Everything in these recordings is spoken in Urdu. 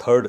3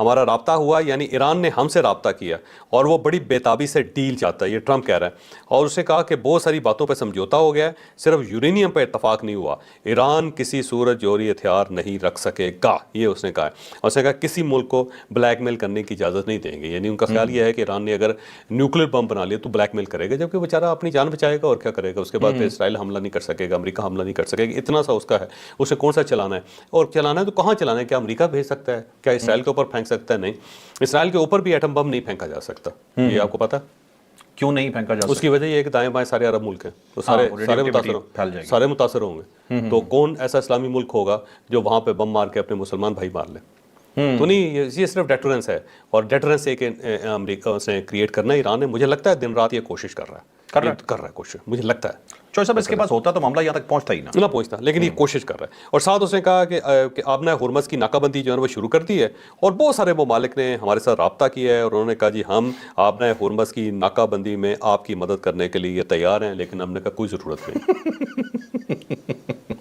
ہمارا رابطہ ہوا یعنی ایران نے ہم سے رابطہ کیا اور وہ بڑی بےتابی سے ڈیل چاہتا ہے، یہ ٹرمپ کہہ رہا ہے، اور اسے کہا کہ بہت ساری باتوں پہ سمجھوتا ہو گیا ہے، صرف یورینیم پہ اتفاق نہیں ہوا، ایران کسی صورت جوہری ہتھیار نہیں رکھ سکے گا، یہ اس نے کہا ہے، اور اس نے کہا کسی ملک کو بلیک میل کرنے کی اجازت نہیں دیں گے، یعنی ان کا خیال یہ ہے کہ ایران نے اگر نیوکلیر بم بنا لیا تو بلیک میل کرے گا، جبکہ بیچارہ اپنی جان بچائے گا اور کیا کرے گا، اس کے بعد پھر اسرائیل حملہ نہیں کر سکے گا، امریکہ حملہ نہیں کر سکے گا، اتنا سا اس کا ہے، اسے کون سا چلانا ہے، اور چلانا ہے تو کہاں چلانا ہے، کیا امریکہ بھیج سکتا ہے، کیا اسرائیل کے اوپر پھینک سکتا ہے؟ نہیں، اسرائیل کے اوپر بھی ایٹم بم نہیں پھینکا جا سکتا، یہ آپ کو پتا ہے کیوں نہیں پھینکا جا سکتا؟ اس کی وجہ یہ ہے کہ دائیں بائیں سارے عرب ملک ہیں تو سارے متاثر ہوں گے، تو کون ایسا اسلامی ملک ہوگا جو وہاں پہ بم مار کے اپنے مسلمان بھائی مار لے؟ تو نہیں، یہ صرف ڈیٹرنس ہے، اور ڈیٹرنس ایک امریکہ سے کریٹ کرنا ایران نے، مجھے لگتا ہے دن رات یہ کوشش کر رہا ہے کوشش، مجھے لگتا ہے چوہے صاحب اس کے پاس ہوتا تو معاملہ یہاں تک پہنچتا ہی نہ پہنچتا، لیکن یہ کوشش کر رہا ہے، اور ساتھ اس نے کہا کہ آبنہ ہرمز کی ناکہ بندی جو ہے وہ شروع کر دی ہے، اور بہت سارے ممالک نے ہمارے ساتھ رابطہ کیا ہے، اور انہوں نے کہا جی ہم آبنہ ہرمز کی ناکہ بندی میں آپ کی مدد کرنے کے لیے تیار ہیں، لیکن ہم نے کہا کوئی ضرورت نہیں،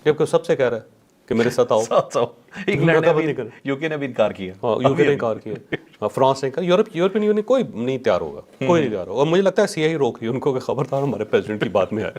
جبکہ سب سے کہہ رہا ہے کہ میرے ساتھ آؤ، انگلینڈ نے یوکے نے بھی انکار کیا، یوکے نے انکار کیا، فرانس نے کہا، یورپین یونین کوئی نہیں تیار ہوگا، کوئی نہیں تیار ہوگا، اور مجھے لگتا ہے CIA روک رہی ہے ان کو کہ خبردار ہمارے پریزیڈنٹ کی بات میں آئے،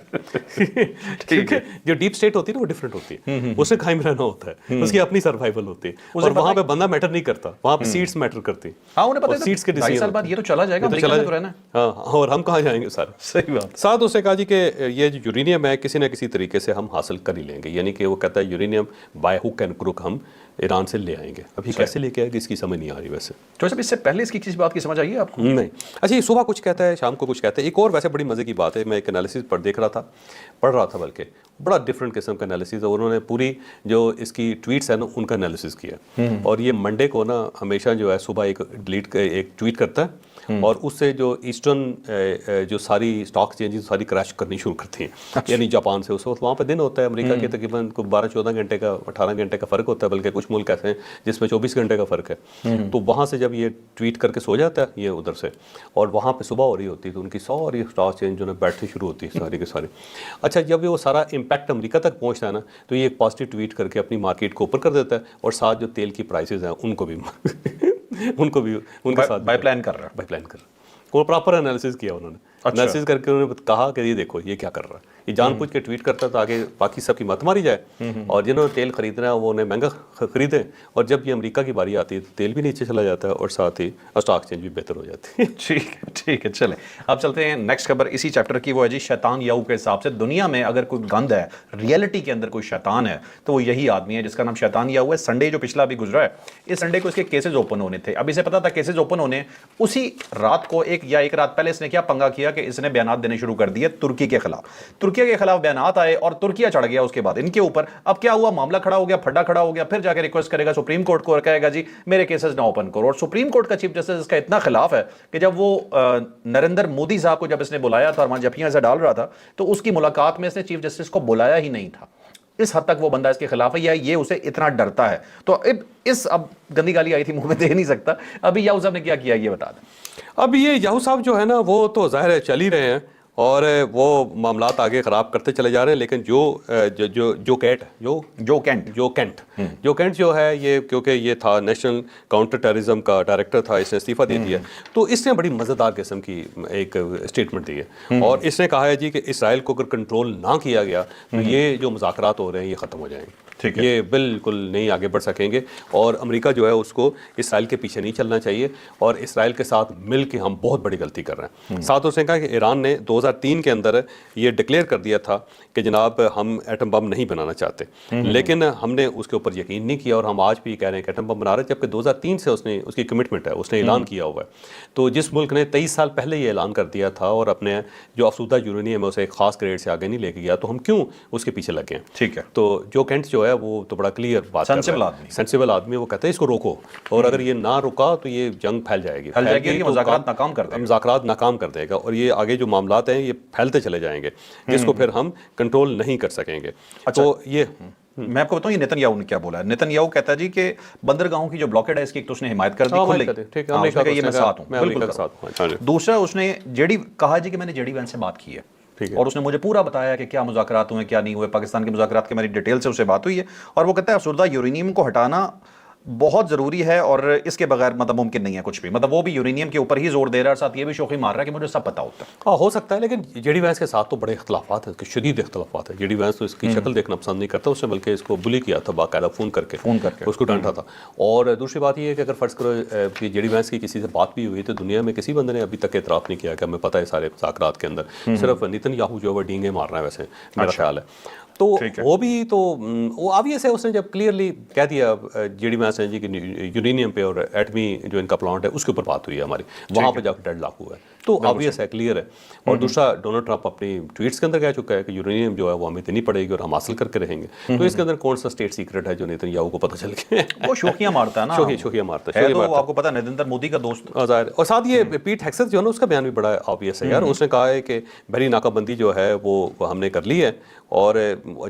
کیونکہ جو ڈیپ اسٹیٹ ہوتی ہے نا وہ ڈفرینٹ ہوتی ہے، اسے قائم رہنا ہوتا ہے، اس کی اپنی سروائیول ہوتی ہے، اور وہاں پہ بندہ میٹر نہیں کرتا، وہاں پہ سیٹس میٹر کرتی ہیں، ہاں انہیں پتہ ہے سیٹس کے 2.5 سال بعد یہ تو چلا جائے گا، امریکہ میں تو رہنا ہے، ہاں، اور ہم کہاں جائیں گے سارے، صحیح بات۔ ساتھ اسے کہا جی کہ یہ جو یورینیم ہے کسی نہ کسی طریقے سے ہم حاصل کر ہی لیں گے، یعنی کہ وہ کہتا ہے یورینیم بائی ہک اینڈ کروک ہم ایران سے لے آئیں گے، ابھی کیسے لے کے آئے گا اس کی سمجھ نہیں آ رہی ویسے، تو صاحب اس سے پہلے اس کی کسی بات کی سمجھ آئی ہے آپ کو؟ نہیں، اچھا یہ صبح کچھ کہتا ہے شام کو کچھ کہتا ہے، ایک اور ویسے بڑی مزے کی بات ہے، میں ایک انالیسس پڑھ رہا تھا بلکہ بڑا ڈفرینٹ قسم کا انالیسس ہے، انہوں نے پوری جو اس کی ٹویٹس ہیں نا ان کا انالیسس کیا، اور یہ منڈے کو نا ہمیشہ جو ہے صبح ایک ٹویٹ کرتا ہے، اور اس سے جو ایسٹرن جو ساری اسٹاک چینجز ساری کریش کرنی شروع کرتی ہیں، یعنی جاپان سے اس وقت وہاں پہ دن ہوتا ہے، امریکہ کے تقریباً 12-14 گھنٹے کا 18 گھنٹے کا فرق ہوتا ہے، بلکہ کچھ ملک ایسے ہیں جس میں 24 گھنٹے کا فرق ہے، تو وہاں سے جب یہ ٹویٹ کر کے سو جاتا ہے یہ ادھر سے، اور وہاں پہ صبح ہو رہی ہوتی ہے تو ان کی ساری اسٹاک چینج جو ہے بیٹھنی شروع ہوتی ہے ساری کے ساری، اچھا جب وہ سارا امپیکٹ امریکہ تک پہنچتا ہے نا تو یہ ایک پازیٹیو ٹویٹ کر کے اپنی مارکیٹ کو اوپر کر دیتا ہے، اور ساتھ جو تیل کی پرائسز ہیں ان کو بھی ان کے ساتھ بائی پلان کر رہا ہے، وہ پراپر انالیسس کیا انہوں نے، انالیسس کر کے انہوں نے کہا کہ یہ دیکھو یہ کیا کر رہا ہے، یہ جان بوجھ کے ٹویٹ کرتا تھا کہ باقی سب کی مت ماری جائے، اور جنہوں نے تیل خریدنا ہے وہ انہیں مہنگا خریدیں، اور جب یہ امریکہ کی باری آتی ہے تو تیل بھی نیچے چلا جاتا ہے اور ساتھ ہی اسٹاک چینج بھی بہتر ہو جاتی ہے۔ ٹھیک ہے چلیں اب چلتے ہیں نیکسٹ خبر اسی چیپٹر کی، وہ ہے جی شیطان یہو کے حساب سے دنیا میں اگر کوئی گند ہے، ریئلٹی کے اندر کوئی شیطان ہے تو وہ یہی آدمی ہے جس کا نام شیطان یہو ہے۔ سنڈے جو پچھلا بھی گزرا ہے، اس سنڈے کو اس کے کیسز اوپن ہونے تھے، اب اسے پتا تھا کیسز اوپن ہونے، اسی رات کو ایک رات پہلے اس نے کیا پنگا کیا کہ اس نے بیانات دینے شروع کر دیے ترکی کے خلاف بیانات آئے، اور ترکیہ چڑھ گیا اس کے بعد ان کے اوپر۔ اب کیا ہوا، معاملہ کھڑا ہو گیا، پھڈا کھڑا ہو گیا، پھر جا کے ریکویسٹ کرے گا سپریم کورٹ کو اور کہے گا جی میرے کیسز نہ اوپن کرو، اور سپریم کورٹ کا چیف جسٹس اس کا اتنا خلاف ہے کہ جب وہ نریندر مودی صاحب کو جب اس نے بلایا تھا اور وہاں جپیاں سے ڈال رہا تھا تو اس کی ملاقات میں اس نے چیف جسٹس کو بلایا ہی نہیں تھا، اس حد تک وہ بندہ اس کے خلاف ہے، یا یہ اسے اتنا ڈرتا ہے۔ تو اب گندی گالی آئی تھی منہ میں دے نہیں سکتا، ابھی یاہو صاحب نے کیا کیا یہ بتا دیں۔ اب یہ یاہو صاحب جو ہے نا وہ تو ظاہر ہے چل ہی رہے ہیں، اور وہ معاملات آگے خراب کرتے چلے جا رہے ہیں، لیکن جو کینٹ جو ہے یہ کیونکہ یہ تھا نیشنل کاؤنٹر ٹیررزم کا ڈائریکٹر تھا، اس نے استعفیٰ دے دیا، تو اس نے بڑی مزیدار قسم کی ایک اسٹیٹمنٹ دی ہے، اور اس نے کہا ہے جی کہ اسرائیل کو اگر کنٹرول نہ کیا گیا تو یہ جو مذاکرات ہو رہے ہیں یہ ختم ہو جائیں گے، یہ بالکل نہیں آگے بڑھ سکیں گے، اور امریکہ جو ہے اس کو اسرائیل کے پیچھے نہیں چلنا چاہیے، اور اسرائیل کے ساتھ مل کے ہم بہت بڑی غلطی کر رہے ہیں۔ ساتھ اس نے کہا کہ ایران نے 2003 کے اندر یہ ڈکلیئر کر دیا تھا کہ جناب ہم ایٹم بم نہیں بنانا چاہتے، لیکن ہم نے اس کے اوپر یقین نہیں کیا، اور ہم آج بھی کہہ رہے ہیں کہ ایٹم بم بنا رہے ہیں، جبکہ 2003 سے اس کی کمٹمنٹ ہے، اس نے اعلان کیا ہوا ہے۔ تو جس ملک نے 23 سال پہلے یہ اعلان کر دیا تھا اور اپنے جو افسودہ یورینیم ہے اسے ایک خاص گریڈ سے آگے نہیں لے کے گیا، تو ہم کیوں اس کے پیچھے لگے ہیں؟ ٹھیک ہے، تو جو کینٹ جو ہے وہ تو بڑا کلیئر بات ہے، سینسیبل آدمی، وہ کہتا ہے اس کو روکو، اور اگر یہ نہ رکا تو یہ جنگ پھیل جائے گی، مذاکرات ناکام کر دے گا، اور یہ آگے جو معاملات ہیں یہ پھیلتے چلے جائیں گے جس کو پھر ہم کنٹرول نہیں کر سکیں گے۔ تو یہ میں آپ کو بتاؤں یہ نیتن یاہو نے کیا بولا ہے۔ نیتن یاہو کہتا ہے جی کہ بندرگاہوں کی جو بلاکیڈ ہے اس کی ایک تو اس نے حمایت کر دی، یہ میں ساتھ ہوں۔ دوسرا اس نے کہا جی کہ میں نے جے ڈی وین سے بات کی ہے، اور اس نے مجھے پورا بتایا کہ کیا مذاکرات ہوئے کیا نہیں ہوئے، پاکستان کے مذاکرات کے میری ڈیٹیل سے اسے بات ہوئی ہے، اور وہ کہتا ہے افسردہ یورینیم کو ہٹانا بہت ضروری ہے اور اس کے بغیر مطلب ممکن نہیں ہے کچھ بھی. مطلب وہ بھی یورینیم کے اوپر ہی زور دے رہا ہے اور ساتھ یہ بھی شوخی مار رہا ہے کہ مجھے سب پتا ہوتا ہے. ہاں ہو سکتا ہے، لیکن جے ڈی وینس کے ساتھ تو بڑے اختلافات ہیں، شدید اختلافات ہیں. جے ڈی وینس تو اس کی شکل دیکھنا پسند نہیں کرتا، اس نے بلکہ اس کو بلی کیا تھا باقاعدہ فون کر کے اس کو ڈانٹا تھا. اور دوسری بات یہ ہے کہ اگر فرض کرو کہ جے ڈی وینس کی کسی سے بات بھی ہوئی تو دنیا میں کسی بندے نے ابھی تک اعتراف نہیں کیا کہ ہمیں پتہ ہے سارے مذاکرات کے اندر صرف نیتن یاہو جو ہے ڈینگے مار رہا ہے، ویسے میرا خیال ہے. تو وہ بھی تو وہ آبویس ہے، اس نے جب کلیئرلی کہہ دیا جے ڈی وینس نے جی کہ یورینیم پہ اور ایٹمی جو ان کا پلانٹ ہے اس کے اوپر بات ہوئی ہے ہماری، وہاں پہ جا کے ڈیڈ لاک ہوا ہے، تو آبویس ہے، کلیئر ہے. اور دوسرا ڈونلڈ ٹرمپ اپنی ٹویٹس کے اندر کہہ چکا ہے کہ یورینیم جو ہے وہ ہمیں دینی پڑے گی اور ہم حاصل کر کے رہیں گے. تو اس کے اندر کون سا اسٹیٹ سیکرٹ ہے جو نیتن یاہو کو پتہ چل گیا؟ وہ شوخیاں مارتا ہے نا، شوخیاں مارتا ہے. تو آپ کو پتا نریندر مودی کا دوست ظاہر. اور ساتھ یہ پیٹ ہیکسٹ جو ہے نا اس کا بیان بھی بڑا آبویس ہے یار. اس نے کہا ہے کہ بحری ناکہ بندی جو ہے وہ ہم نے کر لی ہے، اور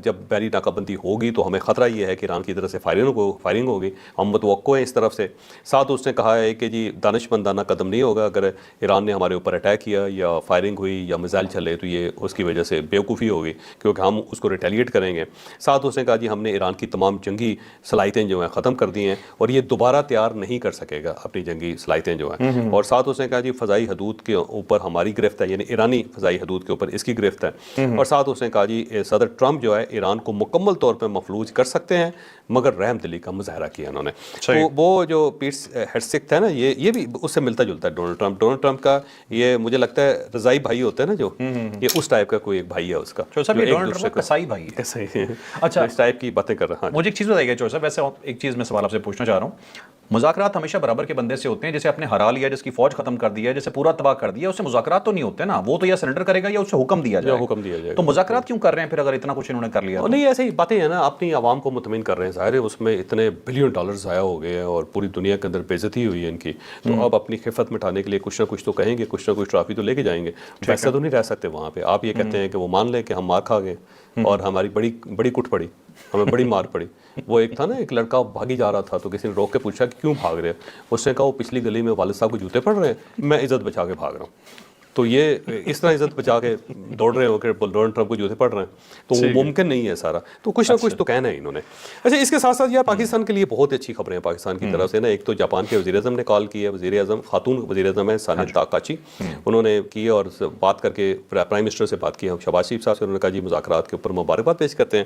جب بحری ناکہ بندی ہوگی تو ہمیں خطرہ یہ ہے کہ ایران کی طرف سے فائرنگ ہوگی، ہم متوقع ہیں اس طرف سے. ساتھ اس نے کہا ہے کہ جی دانش مندانہ قدم نہیں ہوگا اگر ایران نے ہمارے اوپر اٹیک کیا یا فائرنگ ہوئی یا میزائل چلے تو یہ اس کی وجہ سے بیوقوفی ہوگی کیونکہ ہم اس کو ریٹیلیٹ کریں گے. ساتھ اس نے کہا جی ہم نے ایران کی تمام جنگی صلاحیتیں جو ہیں ختم کر دی ہیں اور یہ دوبارہ تیار نہیں کر سکے گا اپنی جنگی صلاحیتیں جو ہیں. اور ساتھ اس نے کہا جی فضائی حدود کے اوپر ہماری گرفت ہے، یعنی ایرانی فضائی حدود کے اوپر اس کی گرفت ہے. اور ساتھ اس نے کہا جی صدر ٹرمپ جو ہے ایران کو مکمل طور پہ مفلوج کر سکتے ہیں مگر رحم دلی کا مظاہرہ کیا انہوں نے. تو وہ جو پیٹس ہیکسٹ ہے نا یہ بھی اس سے ملتا جلتا ہے ڈونلڈ ٹرمپ کا. یہ مجھے لگتا ہے رضائی بھائی ہوتے ہیں نا جو، یہ اس ٹائپ کا کوئی ایک بھائی ہے اس کا، ڈونلڈ ٹرمپ کسائی بھائی ہے. اچھا اس ٹائپ کی باتیں کر رہا ہوں. مجھے ایک چیز بتائیے چوہر صاحب، ویسے ایک چیز میں سوال آپ سے پوچھنا چاہ رہا ہوں. مذاکرات ہمیشہ برابر کے بندے سے ہوتے ہیں، جسے آپ نے ہرا لیا، جس کی فوج ختم کر دی ہے، جسے پورا تباہ کر دیا، اس سے مذاکرات تو نہیں ہوتے نا. وہ تو یا سرنڈر کرے گا یا اسے حکم دیا جائے. تو مذاکرات کیوں کر رہے ہیں پھر اگر اتنا کچھ انہوں نے کر لیا؟ نہیں ایسے ہی باتیں ہیں نا، اپنی عوام کو مطمئن کر رہے ہیں. ظاہر ہے اس میں اتنے بلین ڈالر ضائع ہو گئے ہیں اور پوری دنیا کے اندر بے عزتی ہوئی ہے ان کی، تو اب اپنی خفت مٹانے کے لیے کچھ نہ کچھ تو کہیں گے، کچھ نہ کچھ ٹرافی تو لے کے جائیں گے. ویسے تو نہیں رہ سکتے وہاں پہ. آپ یہ کہتے ہیں کہ وہ مان لیں کہ ہم مار کھا گئے اور ہماری بڑی کٹ پڑی، ہمیں بڑی مار پڑی. وہ ایک تھا نا، ایک لڑکا بھاگی جا رہا تھا تو کسی نے روک کے پوچھا کہ کیوں بھاگ رہے ہیں؟ اس نے کہا وہ پچھلی گلی میں والد صاحب کو جوتے پڑ رہے ہیں، میں عزت بچا کے بھاگ رہا ہوں. تو یہ اس طرح عزت بچا کے دوڑ رہے ہو کہ ڈونلڈ ٹرمپ کو جوتے پڑ رہے ہیں، تو وہ ممکن نہیں ہے سارا. تو کچھ نہ کچھ تو کہنا ہے انہوں نے. اچھا اس کے ساتھ ساتھ یار پاکستان کے لیے بہت اچھی خبریں ہیں پاکستان کی طرف سے نا. ایک تو جاپان کے وزیر اعظم نے کال کی ہے، وزیر اعظم خاتون وزیر اعظم ہے سانے تاکاچی، انہوں نے کی اور بات کر کے پرائم منسٹر سے بات کی ہے شہباز شریف صاحب سے. انہوں نے کہا جی مذاکرات کے اوپر مبارکباد پیش کرتے ہیں،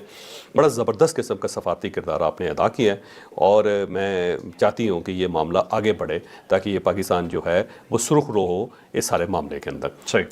بڑا زبردست قسم کا سفارتی کردار آپ نے ادا کیا ہے اور میں چاہتی ہوں کہ یہ معاملہ آگے بڑھے تاکہ یہ پاکستان جو ہے وہ سرخ رو ہو اس سارے معاملے کے اندر.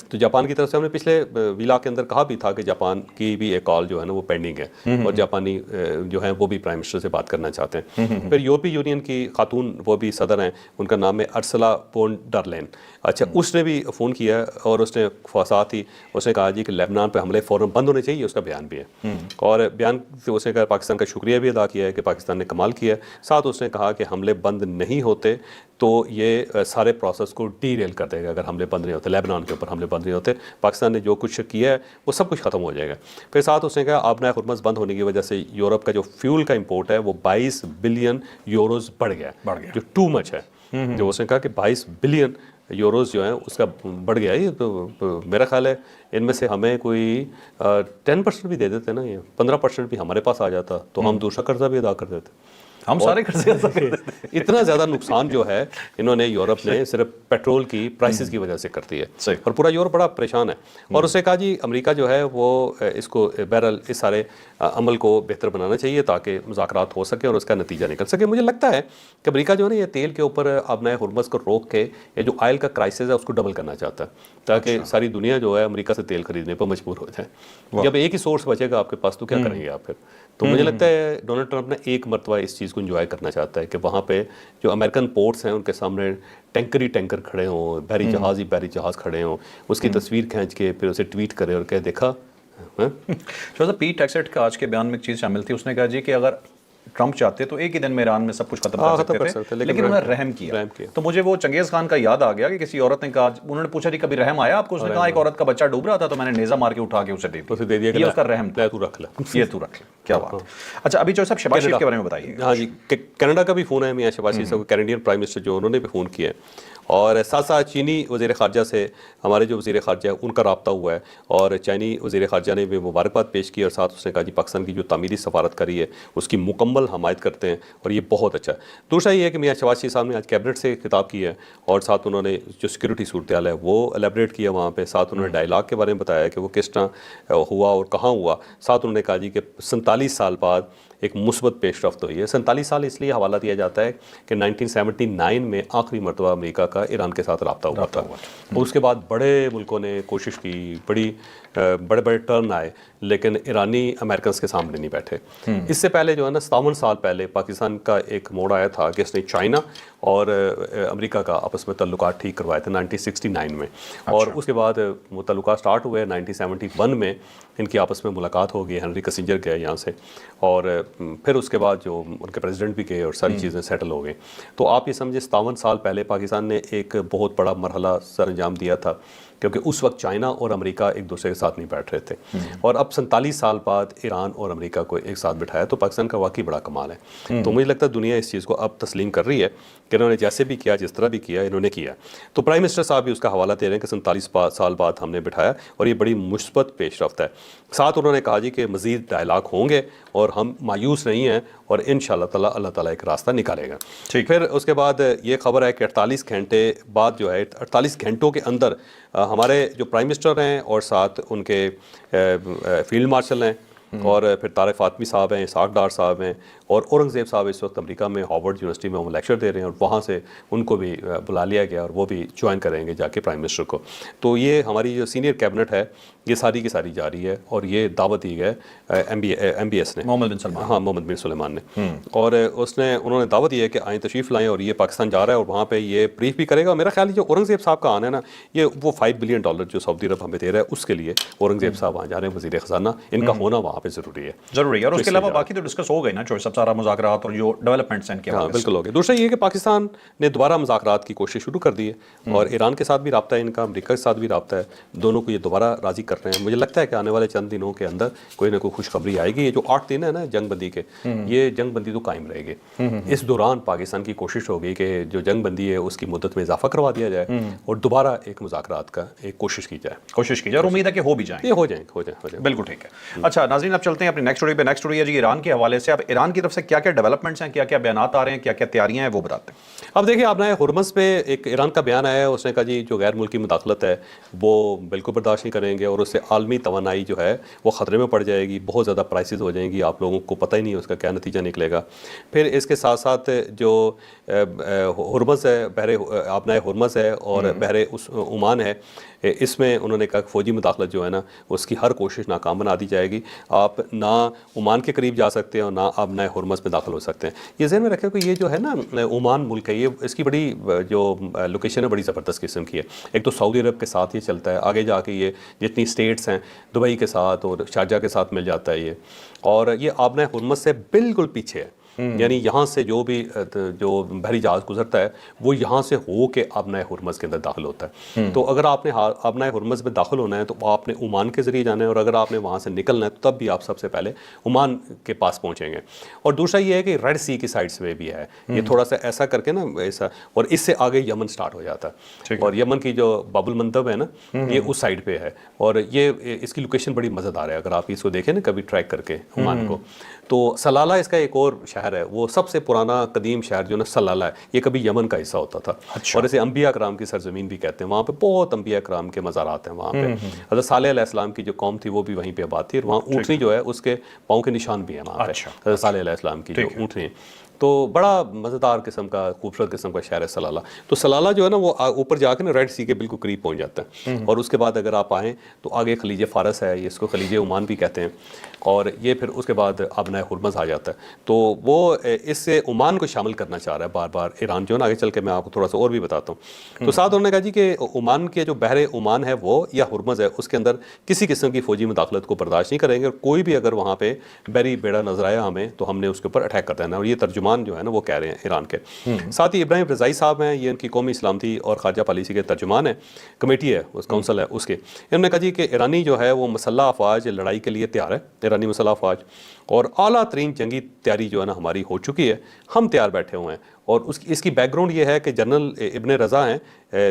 تو جاپان کی طرف سے ہم نے پچھلے ویلا کے اندر کہا بھی تھا کہ جاپان کی بھی ایک کال جو ہے نا وہ پینڈنگ ہے اور جاپانی جو ہیں وہ بھی پرائم منسٹر سے بات کرنا چاہتے ہیں. پھر یورپی یونین کی خاتون وہ بھی صدر ہیں، ان کا نام ہے ارسلا فون ڈر لین. اچھا اس نے بھی فون کیا اور اس نے ساتھ ہی اس نے کہا جی کہ لیبنان پہ حملے فوراً بند ہونے چاہیے، اس کا بیان بھی ہے. اور بیان سے اس نے کہا پاکستان کا شکریہ بھی ادا کیا ہے کہ پاکستان نے کمال کیا ہے. ساتھ اس نے کہا کہ حملے بند نہیں ہوتے تو یہ سارے پروسیس کو ڈی ریل کر دے گا. اگر حملے بند نہیں ہوتے، لیبنان کے اوپر حملے بند نہیں ہوتے، پاکستان نے جو کچھ کیا ہے وہ سب کچھ ختم ہو جائے گا. پھر ساتھ اس نے کہا آبنائے ہرمز بند ہونے کی وجہ سے یورپ کا جو فیول کا امپورٹ ہے وہ 22 بلین یوروز بڑھ گیا جو ٹو مچ ہے. جو اس نے کہا کہ 22 بلین یوروز جو ہیں اس کا بڑھ گیا. یہ تو میرا خیال ہے ان میں سے ہمیں کوئی 10% بھی دے دیتے نا، یہ 15% بھی ہمارے پاس آ جاتا تو ہم دوسرا قرضہ بھی ادا کر دیتے. ہم سارے قرضے ادا کر دیتے. اتنا زیادہ نقصان جو ہے انہوں نے یورپ نے صرف پیٹرول کی پرائسز کی وجہ سے کرتی ہے اور پورا یورپ بڑا پریشان ہے. اور اس نے کہا جی امریکہ جو ہے وہ اس کو بہرحال اس سارے عمل کو بہتر بنانا چاہیے تاکہ مذاکرات ہو سکے اور اس کا نتیجہ نکل سکے. مجھے لگتا ہے کہ امریکہ جو ہے نا یہ تیل کے اوپر آبنائے ہرمز کو روک کے یہ جو آئل کا کرائسس ہے اس کو ڈبل کرنا چاہتا ہے تاکہ ساری دنیا جو ہے امریکہ سے تیل خریدنے پر مجبور ہو جائے. جب ایک ہی سورس بچے گا آپ کے پاس تو کیا کریں گے آپ پھر؟ تو مجھے لگتا ہے ڈونلڈ ٹرمپ نے ایک مرتبہ اس چیز کو انجوائے کرنا چاہتا ہے کہ وہاں پہ جو امریکن پورٹس ہیں ان کے سامنے ٹینکر کھڑے ہوں، بحری جہاز کھڑے ہوں، اس کی تصویر کھینچ کے پھر اسے ٹویٹ کرے اور کہے دیکھا. پیٹ ہیکسٹ کا آج کے بیان میں ایک چیز شامل تھی، اس نے کہا جی کہ اگر ٹرمپ چاہتے تو ایک ہی دن میں ایران میں سب کچھ ختم کر سکتے تھے لیکن انہوں نے رحم کیا. تو مجھے وہ چنگیز خان کا یاد آ گیا کہ کسی عورت نے کہا، انہوں نے پوچھا جی کبھی رحم آیا آپ کو؟ اس نے کہا ایک عورت کا بچہ ڈوب رہا تھا تو میں نے نیزہ مار کے اٹھا کے اسے دے دیا. یہ اس کا رحم تھا، تو رکھ لے، یہ تو رکھ لے. کیا بات. اچھا ابھی جو صاحب شہباز شریف کے بارے میں بتائیے. ہاں جی کینیڈا کا بھی فون ہے میاں شہباز شریف صاحب، کینیڈین پرائم منسٹر جو انہوں نے بھی فون کیا ہے. اور ساتھ ساتھ چینی وزیر خارجہ سے ہمارے جو وزیر خارجہ ہے ان کا رابطہ ہوا ہے اور چینی وزیر خارجہ نے بھی مبارکباد پیش کی اور ساتھ اس نے کہا جی پاکستان کی جو تعمیری سفارت کری ہے اس کی مکمل مکمل حمایت کرتے ہیں اور یہ بہت اچھا ہے. دوسرا یہ ہے کہ میاں شہباز شریف صاحب نے آج کیبنٹ سے خطاب کیا ہے اور ساتھ انہوں نے جو سیکورٹی صورتحال ہے وہ الیبریٹ کیا وہاں پہ. ساتھ انہوں نے ڈائیلاگ کے بارے میں بتایا کہ وہ کس طرح ہوا اور کہاں ہوا. ساتھ انہوں نے کہا جی کہ 47 سال بعد ایک مثبت پیش رفت ہوئی ہے. 47 سال اس لیے حوالہ دیا جاتا ہے کہ 1979 میں آخری مرتبہ امریکہ کا ایران کے ساتھ رابطہ ہوا تھا اور اس کے بعد بڑے ملکوں نے کوشش کی, بڑے بڑے ٹرن آئے, لیکن ایرانی امریکنز کے سامنے نہیں بیٹھے. اس سے پہلے جو ہے نا 57 سال پہلے پاکستان کا ایک موڑ آیا تھا کہ اس نے چائنا اور امریکہ کا آپس میں تعلقات ٹھیک کروائے تھے 1969 میں, اور اس کے بعد وہ تعلقات سٹارٹ ہوئے 1971 میں. ان کی آپس میں ملاقات ہو گئی, ہنری کسنجر گئے یہاں سے, اور پھر اس کے بعد جو ان کے پریزیڈنٹ بھی گئے اور ساری چیزیں سیٹل ہو گئی. تو آپ یہ سمجھے 57 سال پہلے پاکستان نے ایک بہت بڑا مرحلہ سر انجام دیا تھا, کیونکہ اس وقت چائنا اور امریکہ ایک دوسرے کے ساتھ نہیں بیٹھ رہے تھے, اور اب 47 سال بعد ایران اور امریکہ کو ایک ساتھ بٹھایا. تو پاکستان کا واقعی بڑا کمال ہے. تو مجھے لگتا ہے دنیا اس چیز کو اب تسلیم کر رہی ہے کہ انہوں نے جیسے بھی کیا, جس طرح بھی کیا, انہوں نے کیا. تو پرائم منسٹر صاحب بھی اس کا حوالہ دے رہے ہیں کہ 47 سال بعد ہم نے بٹھایا اور یہ بڑی مثبت پیش رفت ہے. ساتھ انہوں نے کہا جی کہ مزید ڈائلاگ ہوں گے اور ہم مایوس نہیں ہیں, اور انشاءاللہ تعالی اللہ تعالیٰ ایک راستہ نکالے گا. پھر اس کے بعد یہ خبر ہے کہ 48 گھنٹے بعد جو ہے 48 گھنٹوں کے اندر ہمارے جو پرائم منسٹر ہیں اور ساتھ ان کے فیلڈ مارشل ہیں اور پھر طارق فاطمی صاحب ہیں, اسحاق ڈار صاحب ہیں, اور اورنگزیب صاحب اس وقت امریکہ میں ہارورڈ یونیورسٹی میں وہ لیکچر دے رہے ہیں, اور وہاں سے ان کو بھی بلا لیا گیا اور وہ بھی جوائن کریں گے جا کے پرائم منسٹر کو. تو یہ ہماری جو سینئر کیبنٹ ہے یہ ساری کی ساری جاری ہے, اور یہ دعوت دی ہے ایم بی ایس نے, محمد بن سلمان, ہاں محمد بن سلیمان نے, اور انہوں نے دعوت دی ہے کہ آئیں تشریف لائیں, اور یہ پاکستان جا رہا ہے اور وہاں پہ یہ بریف بھی کرے گا. میرا خیال ہے جو اورنگزیب صاحب کا آنا ہے نا, یہ وہ $5 بلین جو سعودی عرب ہمیں دے رہا ہے اس کے لیے اورنگزیب صاحب وہاں جا رہے ہیں, وزیر خزانہ, ان کا ہونا وہاں پہ ضروری ہے. اور اس کے علاوہ باقی تو ڈسکس ہو گئی نا, جو سب سارا مذاکرات اور جو ڈیولپمنٹس ہیں ان کے ہاں بالکل ہو گیا. دوسرا یہ کہ پاکستان نے دوبارہ مذاکرات کی کوشش شروع کر دی ہے, اور ایران کے ساتھ بھی رابطہ ہے ان کا, امریکہ کے ساتھ بھی رابطہ ہے, دونوں کو یہ دوبارہ راضی کر رہے ہیں. مجھے لگتا ہے کہ آنے والے چند دنوں کے اندر کوئی نہ کوئی خوشخبری آئے گی. یہ جو 8 دن ہے نا جنگ بندی کے, یہ جنگ بندی تو قائم رہے گی. اس دوران پاکستان کی کوشش ہوگی کہ جو جنگ بندی ہے اس کی مدت میں اضافہ کروا دیا جائے اور دوبارہ ایک مذاکرات کا ایک کوشش کی جائے, اور امید ہے کہ ہو بھی جائیں. یہ ہو جائیں. بالکل ٹھیک ہے. اچھا ناظرین, اب چلتے ہیں اپنی نیکسٹ سٹوری پہ. نیکسٹ سٹوری ہے جی ایران کے حوالے سے. اب ایران کی طرف سے کیا کیا ڈیولپمنٹس ہیں, کیا کیا بیانات آ رہے ہیں, کیا کیا تیاریاں ہیں, وہ بتاتے ہیں. اب دیکھیں آپ نے ہرمز پہ ایک ایران کا بیان آیا ہے, اس نے کہا جی جو غیر ملکی مداخلت ہے وہ بالکل برداشت نہیں کریں گے, اور اس سے عالمی توانائی جو ہے وہ خطرے میں پڑ جائے گی, بہت زیادہ پرائسز ہو جائیں گی, آپ لوگوں کو پتہ ہی نہیں اس کا کیا نتیجہ نکلے گا. پھر اس کے ساتھ ساتھ جو ہرمز ہے, بحر آبنائے ہرمز ہے اور بحر عمان ہے, اس میں انہوں نے کہا کہ فوجی مداخلت جو ہے نا اس کی ہر کوشش ناکام بنا دی جائے گی. آپ نہ عمان کے قریب جا سکتے ہیں اور نہ آبنائے ہرمز میں داخل ہو سکتے ہیں. یہ ذہن میں رکھیں کہ یہ جو ہے نا عمان ملک ہے, یہ اس کی بڑی جو لوکیشن ہے بڑی زبردست قسم کی ہے. ایک تو سعودی عرب کے ساتھ یہ چلتا ہے, آگے جا کے یہ جتنی اسٹیٹس ہیں دبئی کے ساتھ اور شارجہ کے ساتھ مل جاتا ہے یہ, اور یہ آبنائے ہرمز سے بالکل پیچھے ہے. یعنی یہاں سے جو بھی جو بحری جہاز گزرتا ہے وہ یہاں سے ہو کے آبنائے ہرمز کے اندر داخل ہوتا ہے. تو اگر آپ نے آبنائے ہرمز میں داخل ہونا ہے تو آپ نے عمان کے ذریعے جانا ہے, اور اگر آپ نے وہاں سے نکلنا ہے تو تب بھی آپ سب سے پہلے عمان کے پاس پہنچیں گے. اور دوسرا یہ ہے کہ ریڈ سی کی سائڈ سے بھی ہے, یہ تھوڑا سا ایسا کر کے نا ایسا, اور اس سے آگے یمن سٹارٹ ہو جاتا ہے, اور یمن کی جو باب المندب ہے نا یہ اس سائڈ پہ ہے, اور یہ اس کی لوکیشن بڑی مزیدار ہے. اگر آپ اس کو دیکھیں نا کبھی ٹریک کر کے عمان کو, تو سلالہ اس کا ایک اور شہر ہے, وہ سب سے پرانا قدیم شہر جو نا سلالہ ہے, یہ کبھی یمن کا حصہ ہوتا تھا. اور اسے انبیاء کرام کی سرزمین بھی کہتے ہیں. وہاں پہ بہت انبیاء کرام کے مزارات ہیں. وہاں پہ حضرت صالح علیہ السلام کی جو قوم تھی وہ بھی وہیں پہ آباد تھی, اور وہاں اونٹنی جو ہے اس کے پاؤں کے نشان بھی ہیں وہاں پہ, حضرت صالح علیہ السلام کی جو اونٹنی. تو بڑا مزیدار قسم کا خوبصورت قسم کا شہر ہے سلالہ. تو سلالہ جو ہے نا وہ اوپر جا کے نا ریڈ سی کے بالکل قریب پہنچ جاتا ہے, اور اس کے بعد اگر آپ آئیں تو آگے خلیج فارس ہے, اس کو خلیج عمان بھی کہتے ہیں, اور یہ پھر اس کے بعد آبنائے ہرمز آ جاتا ہے. تو وہ اس سے عمان کو شامل کرنا چاہ رہا ہے بار بار ایران جو ہے نا. آگے چل کے میں آپ کو تھوڑا سا اور بھی بتاتا ہوں. تو ساتھ انہوں نے کہا جی کہ عمان کے جو بحر عمان ہے وہ یا ہرمز ہے اس کے اندر کسی قسم کی فوجی مداخلت کو برداشت نہیں کریں گے, اور کوئی بھی اگر وہاں پہ بحری بیڑا نظر آیا ہمیں تو ہم نے اس کے اوپر اٹیک کر دینا. اور یہ ترجمان جو ہے نا وہ کہہ رہے ہیں ایران کے. ساتھ ہی ابراہیم رضائی صاحب ہیں, یہ ان کی قومی سلامتی اور خارجہ پالیسی کے ترجمان ہیں, کمیٹی ہے اس کونسل ہے اس کے. انہوں نے کہا جی کہ ایرانی جو ہے وہ مسلح افواج لڑائی کے لیے تیار ہے, ایرانی مسلح افواج, اور اعلیٰ ترین جنگی تیاری جو ہے نا ہماری ہو چکی ہے, ہم تیار بیٹھے ہوئے ہیں, اور اس کی بیک گراؤنڈ یہ ہے کہ جنرل ابن رضا ہیں،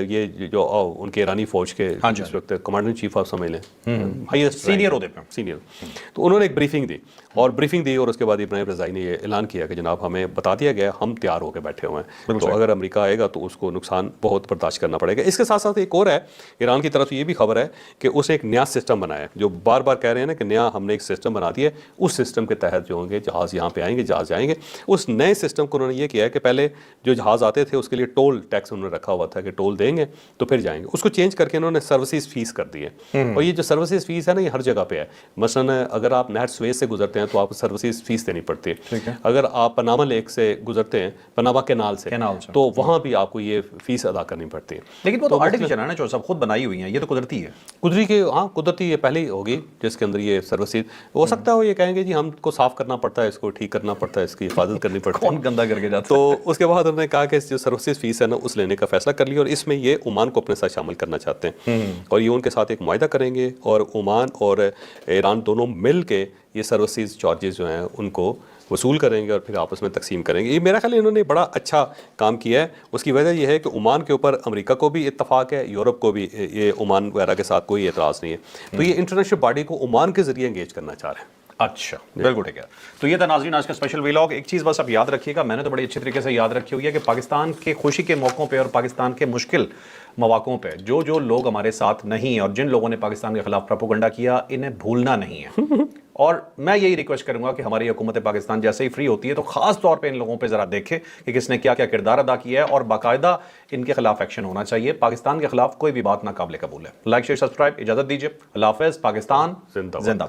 یہ جو ان کے ایرانی فوج کے اس وقت کمانڈر ان چیف آپ سمجھ لیں، ہائیسٹ سینئر ہوتے ہیں، سینئر، تو انہوں نے ایک بریفنگ دی اور اس کے بعد ابراہیم رضائی نے یہ اعلان کیا کہ جناب ہمیں بتا دیا گیا ہم تیار ہو کے بیٹھے ہوئے ہیں، تو اگر امریکہ آئے گا تو اس کو نقصان بہت برداشت کرنا پڑے گا۔ اس کے ساتھ ساتھ ایک اور ہے، ایران کی طرف یہ بھی خبر ہے کہ اسے ایک نیا سسٹم بنایا ہے، جو بار بار کہہ رہے ہیں نا کہ نیا ہم نے ایک سسٹم بنا دیا ہے، اس سسٹم کے تحت جو ہوں گے جہاز یہاں پہ آئیں گے، جہاز جائیں گے۔ اس نئے سسٹم کو انہوں نے یہ کیا ہے کہ پہلے جو جہاز آتے تھے اس کے لیے ٹول ٹیکس انہوں نے رکھا ہوا تھا کہ ٹول دیں گے تو پھر جائیں گے، اس کو چینج کر کے انہوں نے سروسز فیس کر دی ہے، اور یہ جو سروسز فیس ہے نا یہ ہر جگہ پہ ہے۔ مثلا اگر آپ نہر سویز سے گزرتے ہیں تو آپ کو سروسز فیس دینی پڑتی ہے، اگر آپ پناما لیک سے گزرتے ہیں، پناما کینال سے، تو وہاں بھی آپ کو یہ فیس ادا کرنی پڑتی ہے۔ لیکن وہ تو آرٹیفیشل ہے نا، جو سب خود بنائی ہوئی ہیں، یہ تو قدرتی ہے۔ قدرتی یہ پہلے ہی ہوگی جس کے اندر یہ سروسز ہو سکتا ہے، وہ یہ کہیں گے جی ہم کو صاف کرنا پڑتا ہے، اس کو ٹھیک کرنا پڑتا ہے، اس کی حفاظت کرنی پڑتی ہے، کون گندا کر کے جاتا تو اس کے بعد انہوں نے کہا کہ جو سروسز فیس ہے نا اس لینے کا فیصلہ کر لیا، اور اس میں یہ عمان کو اپنے ساتھ شامل کرنا چاہتے ہیں، اور یہ ان کے ساتھ ایک معاہدہ کریں گے، اور عمان اور ایران دونوں مل کے یہ سروسز چارجز جو ہیں ان کو وصول کریں گے اور پھر آپس میں تقسیم کریں گے۔ یہ میرا خیال ہے انہوں نے بڑا اچھا کام کیا ہے۔ اس کی وجہ یہ ہے کہ عمان کے اوپر امریکہ کو بھی اتفاق ہے، یورپ کو بھی، یہ عمان وغیرہ کے ساتھ کوئی اعتراض نہیں ہے، تو یہ انٹرنیشنل باڈی کو عمان کے ذریعے انگیج کرنا چاہ رہے ہیں۔ اچھا، بالکل ٹھیک ہے۔ تو یہ تھا ناظرین آج کا اسپیشل ویلاگ۔ ایک چیز بس آپ یاد رکھیے گا، میں نے تو بڑی اچھی طریقے سے یاد رکھی ہوئی ہے کہ پاکستان کے خوشی کے موقعوں پہ اور پاکستان کے مشکل مواقعوں پہ جو لوگ ہمارے ساتھ نہیں ہیں اور جن لوگوں نے پاکستان کے خلاف پروپیگنڈا کیا، انہیں بھولنا نہیں ہے۔ اور میں یہی ریکویسٹ کروں گا کہ ہماری حکومت پاکستان جیسے ہی فری ہوتی ہے تو خاص طور پہ ان لوگوں پہ ذرا دیکھے کہ کس نے کیا کیا کردار ادا کیا ہے، اور باقاعدہ ان کے خلاف ایکشن ہونا چاہیے۔ پاکستان کے خلاف کوئی بھی بات ناقابل قبول ہے۔ لائک، شیئر، سبسکرائب، اجازت دیجیے۔ اللہ حافظ۔ پاکستان زندہ باد۔